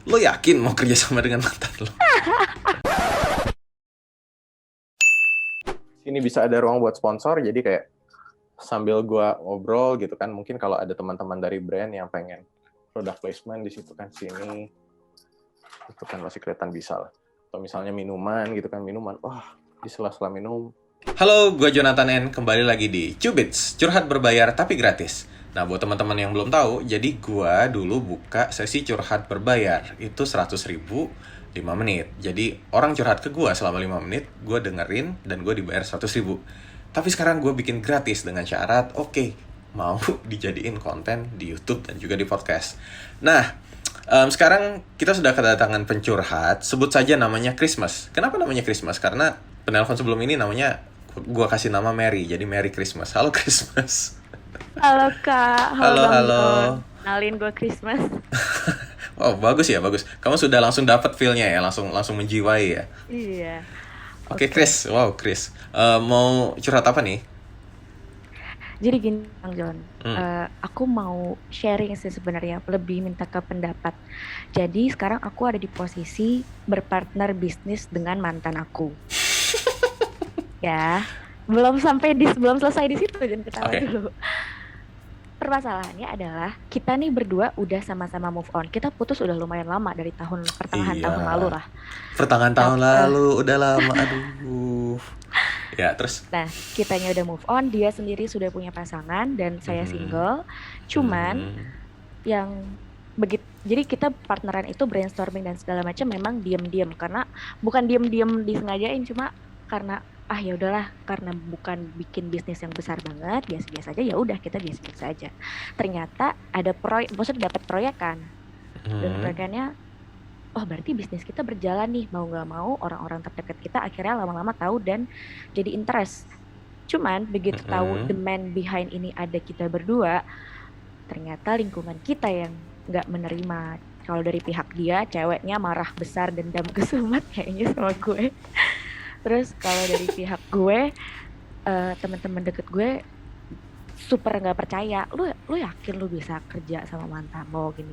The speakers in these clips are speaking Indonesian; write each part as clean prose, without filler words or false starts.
Lo yakin mau kerja sama dengan mantan lo? Ini bisa ada ruang buat sponsor, jadi kayak sambil gue ngobrol gitu kan, mungkin kalau ada teman-teman dari brand yang pengen product placement di situ kan, sini itu kan masih kelihatan bisa lah. Atau misalnya minuman gitu kan, wah di sela-sela minum. Halo, gue Jonathan N. Kembali lagi di Cubits, curhat berbayar tapi gratis. Nah, buat teman-teman yang belum tahu, jadi gue dulu buka sesi curhat berbayar. Itu 100.000 5 menit. Jadi orang curhat ke gue selama 5 menit, gue dengerin dan gue dibayar 100.000. Tapi sekarang gue bikin gratis dengan syarat, oke, mau dijadiin konten di YouTube dan juga di podcast. Nah, sekarang kita sudah kedatangan pencurhat, sebut saja namanya Christmas. Kenapa namanya Christmas? Karena penelpon sebelum ini namanya, gue kasih nama Mary, jadi Merry Christmas. Halo Christmas. Halo Kak, Halo, Bang halo. John. Kenalin gue Christmas. Oh, bagus ya, bagus. Kamu sudah langsung dapat feel-nya ya, langsung menjiwai ya. Iya. Oke, Chris. Wow, Chris. Mau curhat apa nih? Jadi gini Bang John, aku mau sharing sih sebenarnya, lebih minta ke pendapat. Jadi sekarang aku ada di posisi berpartner bisnis dengan mantan aku. Ya, belum selesai di situ, jangan ketawa dulu. Permasalahannya adalah kita nih berdua udah sama-sama move on. Kita putus udah lumayan lama, dari pertengahan tahun lalu lah. Pertengahan tahun lalu, udah lama, aduh. Ya, terus? Nah, kitanya udah move on, dia sendiri sudah punya pasangan dan saya single. Cuman yang jadi kita partneran itu brainstorming dan segala macam memang diam-diam, karena bukan diam-diam disengajain, cuma karena ya udahlah, karena bukan bikin bisnis yang besar banget, biasa-biasa aja, ya udah kita biasa-biasa aja. Ternyata ada proyek, maksudnya dapat proyek kan. Dan proyekannya, berarti bisnis kita berjalan nih, mau nggak mau orang-orang terdekat kita akhirnya lama-lama tahu dan jadi interest. Cuman begitu tahu the man behind ini ada kita berdua, ternyata lingkungan kita yang nggak menerima. Kalau dari pihak dia, ceweknya marah besar, dendam kesumat kayaknya sama gue. Terus kalau dari pihak gue, teman-teman deket gue super nggak percaya. Lu yakin lu bisa kerja sama mantan lo gini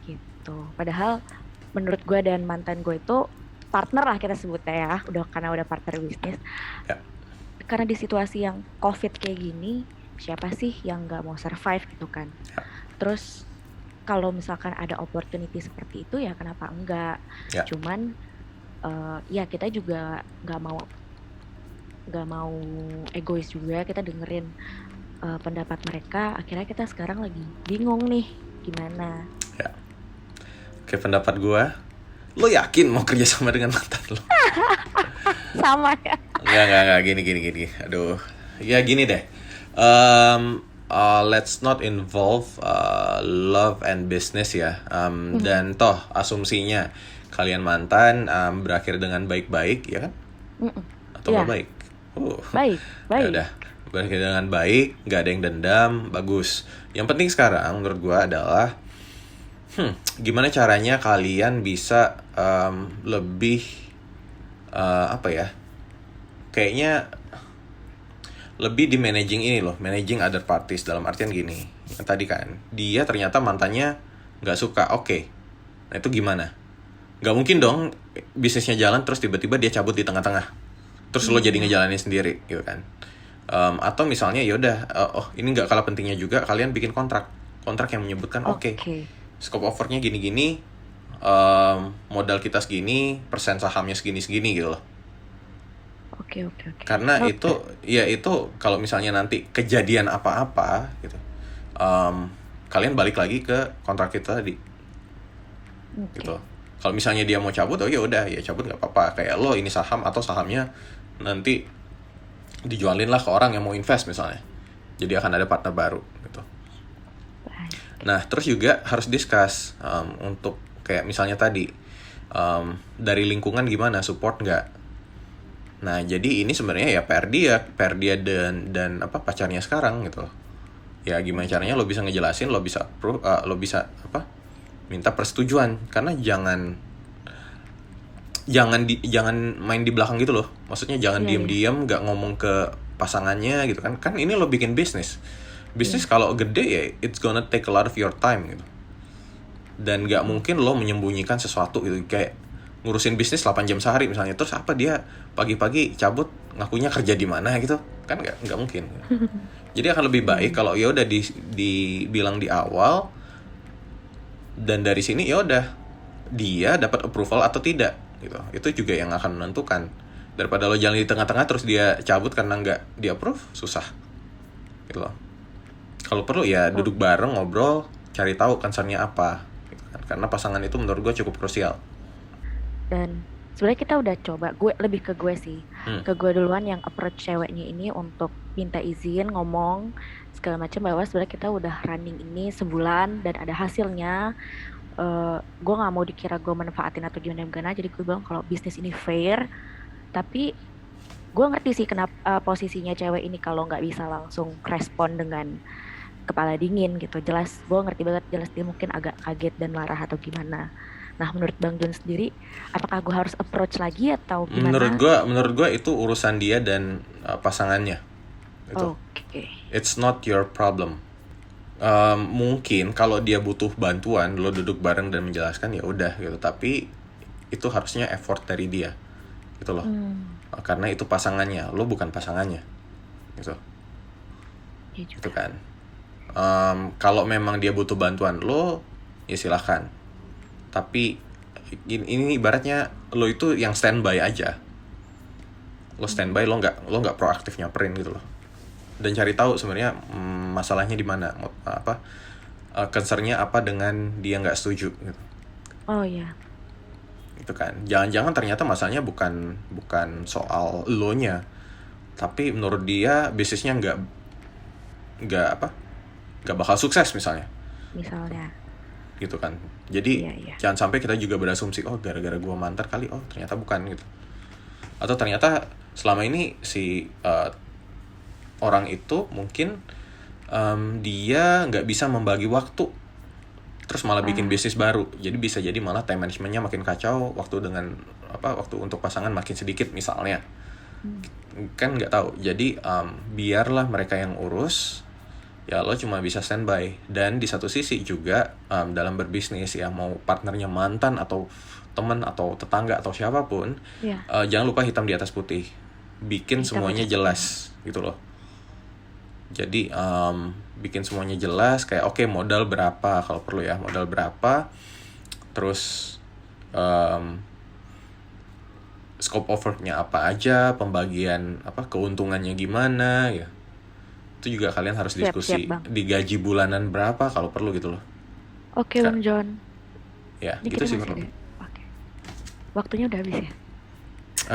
gitu. Padahal menurut gue dan mantan gue itu partner lah kita sebutnya ya, karena udah partner bisnis. Ya. Karena di situasi yang COVID kayak gini, siapa sih yang nggak mau survive gitu kan? Ya. Terus kalau misalkan ada opportunity seperti itu, ya kenapa enggak? Ya. Cuman ya kita juga nggak mau egois juga, kita dengerin pendapat mereka. Akhirnya kita sekarang lagi bingung nih gimana. Ya. Oke, pendapat gue, lo yakin mau kerja sama dengan mantan lo? Sama ya. Enggak, gini. Aduh, ya gini deh. Let's not involve love and business ya. Dan toh asumsinya kalian mantan berakhir dengan baik-baik, ya kan? Atau nggak baik? Baik. Ya udah, berakhir dengan baik, nggak ada yang dendam, bagus. Yang penting sekarang menurut gue adalah gimana caranya kalian bisa lebih kayaknya lebih di managing ini loh, managing other parties, dalam artian gini. Yang tadi kan, dia ternyata mantannya nggak suka, oke. Nah itu gimana? Nggak mungkin dong bisnisnya jalan terus tiba-tiba dia cabut di tengah-tengah, terus lo jadi ngejalanin sendiri gitu kan. Atau misalnya yaudah, ini nggak kalah pentingnya juga, kalian bikin kontrak yang menyebutkan oke, scope offernya gini-gini, modal kita segini, persen sahamnya segini-segini gitu loh. Oke. Karena itu kalau misalnya nanti kejadian apa-apa gitu, kalian balik lagi ke kontrak kita tadi. Gitu. Kalau misalnya dia mau cabut, ya udah, ya cabut nggak apa-apa. Kayak lo ini saham, atau sahamnya nanti dijualin lah ke orang yang mau invest misalnya. Jadi akan ada partner baru gitu. Nah, terus juga harus discuss untuk kayak misalnya tadi dari lingkungan gimana, support nggak. Nah, jadi ini sebenarnya ya PR dia dan pacarnya sekarang gitu. Ya gimana caranya lo bisa ngejelasin, lo bisa minta persetujuan, karena jangan main di belakang gitu loh. Maksudnya jangan diam-diam nggak ngomong ke pasangannya gitu kan ini lo bikin bisnis kalau gede ya it's gonna take a lot of your time gitu. Dan nggak mungkin lo menyembunyikan sesuatu gitu, kayak ngurusin bisnis 8 jam sehari misalnya, terus apa dia pagi-pagi cabut ngakunya kerja di mana gitu, kan nggak mungkin. Jadi akan lebih baik kalau ya udah dibilang di awal, dan dari sini ya udah dia dapat approval atau tidak gitu. Itu juga yang akan menentukan, daripada lo jalan di tengah-tengah terus dia cabut karena nggak di approve, susah gitu loh. Kalau perlu ya duduk bareng, ngobrol, cari tahu concernnya apa gitu kan. Karena pasangan itu menurut gue cukup krusial. Dan sebenarnya kita udah coba, gue lebih ke gue sih, ke gue duluan yang approach ceweknya ini untuk minta izin, ngomong segala macam, bahwa sebenarnya kita udah running ini sebulan dan ada hasilnya. Gue nggak mau dikira gue manfaatin atau gimana, jadi gue bilang kalau bisnis ini fair. Tapi gue ngerti sih kenapa posisinya cewek ini kalau nggak bisa langsung respon dengan kepala dingin gitu. Jelas gue ngerti banget, jelas dia mungkin agak kaget dan marah atau gimana. Nah, menurut Bang John sendiri, apakah gue harus approach lagi atau gimana? Menurut gue itu urusan dia dan pasangannya. Itu. Oke. It's not your problem. Mungkin kalau dia butuh bantuan, lo duduk bareng dan menjelaskan ya udah gitu. Tapi itu harusnya effort dari dia, gitu loh. Karena itu pasangannya, lo bukan pasangannya, gitu. Ya juga. Gitu kan. Kalau memang dia butuh bantuan lo, ya silahkan. Tapi ini ibaratnya lo itu yang standby aja. Lo standby, lo nggak proaktif nyamperin gitu loh. Dan cari tahu sebenarnya masalahnya di mana, concernnya apa dengan dia nggak setuju gitu. Oh iya. Itu kan. Jangan-jangan ternyata masalahnya bukan soal lo-nya, tapi menurut dia bisnisnya nggak bakal sukses misalnya. Gitu kan. Jadi jangan sampai kita juga berasumsi gara-gara gue mantar kali, ternyata bukan gitu. Atau ternyata selama ini si orang itu mungkin dia nggak bisa membagi waktu, terus malah bikin bisnis baru. Jadi bisa jadi malah time managementnya makin kacau, waktu untuk pasangan makin sedikit misalnya. Kan nggak tahu. Jadi biarlah mereka yang urus. Ya lo cuma bisa standby. Dan di satu sisi juga dalam berbisnis ya, mau partnernya mantan atau teman atau tetangga atau siapapun, jangan lupa hitam di atas putih, bikin semuanya jelas gitu loh. Jadi bikin semuanya jelas, kayak oke, modal berapa kalau perlu ya, modal berapa, terus scope of work-nya apa aja, pembagian keuntungannya gimana ya. Itu juga kalian harus diskusi. Digaji bulanan berapa kalau perlu gitu loh. Oke, Bang John. Ya, gitu sih perlu. Oke. Waktunya udah habis ya?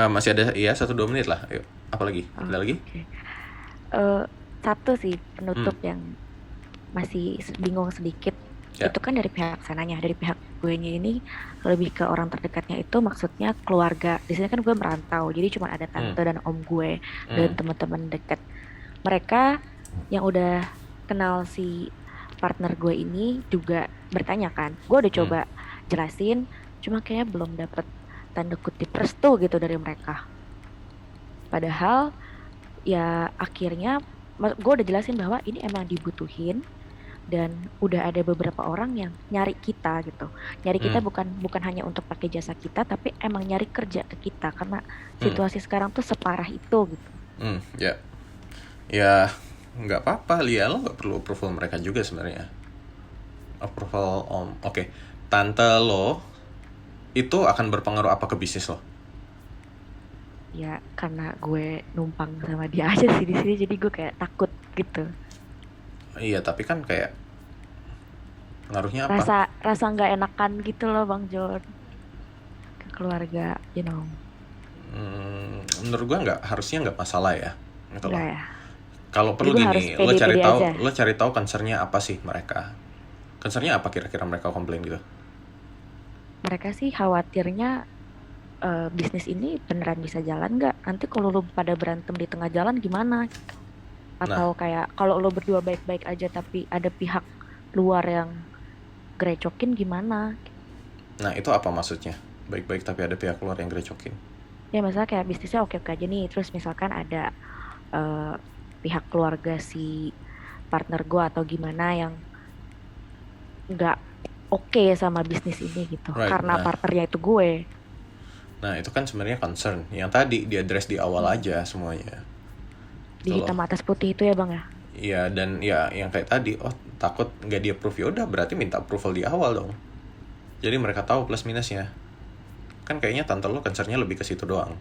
Masih ada 1-2 menit lah. Ayo, apa lagi? Ada lagi? Okay. Satu sih penutup yang masih bingung sedikit. Itu kan dari pihak sananya, dari pihak gue ini lebih ke orang terdekatnya, itu maksudnya keluarga. Di sini kan gue merantau, jadi cuma ada tante dan om gue dan teman-teman dekat. Mereka yang udah kenal si partner gue ini juga bertanya kan. Gue udah coba jelasin, cuma kayaknya belum dapet tanda kutip restu gitu dari mereka. Padahal ya akhirnya gue udah jelasin bahwa ini emang dibutuhin, dan udah ada beberapa orang yang nyari kita gitu. Nyari kita bukan hanya untuk pakai jasa kita, tapi emang nyari kerja ke kita karena situasi sekarang tuh separah itu gitu. Ya nggak apa-apa, Lia, lo nggak perlu approval mereka juga sebenarnya. Approval tante lo itu akan berpengaruh apa ke bisnis lo? Ya karena gue numpang sama dia aja sih di sini, jadi gue kayak takut gitu. Iya, tapi kan kayak pengaruhnya apa? Rasa nggak enakan gitu loh, Bang John, ke keluarga, Menurut gue harusnya nggak masalah ya, gitu loh. Ya. Kalau perlu gini, lo cari tahu concernnya apa sih mereka. Concernnya apa kira-kira mereka komplain gitu? Mereka sih khawatirnya bisnis ini beneran bisa jalan nggak? Nanti kalau lo pada berantem di tengah jalan gimana? Atau kayak kalau lo berdua baik-baik aja tapi ada pihak luar yang gerecokin gimana? Nah, itu apa maksudnya? Baik-baik tapi ada pihak luar yang gerecokin? Ya misalnya kayak bisnisnya oke-oke aja nih, terus misalkan ada pihak keluarga si partner gue atau gimana yang nggak oke sama bisnis ini gitu. Right, Karena nah. partnernya itu gue. Nah, itu kan sebenarnya concern. Yang tadi di address di awal aja semuanya. Di Gitu hitam loh. atas putih itu ya Bang ya. Iya, dan ya yang kayak tadi, oh takut nggak di approve, ya udah berarti minta approval di awal dong. Jadi mereka tahu plus minusnya. Kan kayaknya tante lo concernnya lebih ke situ doang.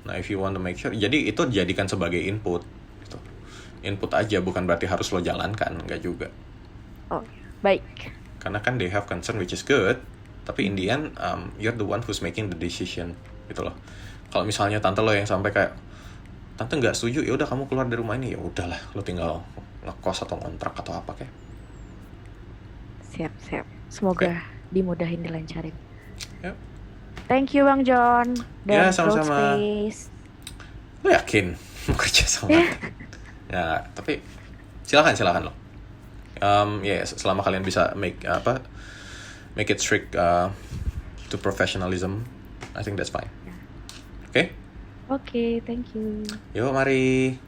Nah, if you want to make sure, jadi itu jadikan sebagai input gitu. Input aja, bukan berarti harus lo jalankan, nggak juga. Oh, baik. Karena kan they have concern which is good, tapi in the end you're the one who's making the decision gitu loh. Kalau misalnya tante lo yang sampai kayak tante nggak setuju, ya udah kamu keluar dari rumah ini, ya udahlah lo tinggal ngekos atau ngontrak atau apa kayak. Siap. Semoga dimudahin, dilancarin. Yep. Thank you Bang John dan Ya, sama-sama. Space. Lo yakin mau kerja sama? Ya, tapi silakan lo. Ya, selama kalian bisa make it strict to professionalism, I think that's fine. Oke? Oke, thank you. Yuk, mari.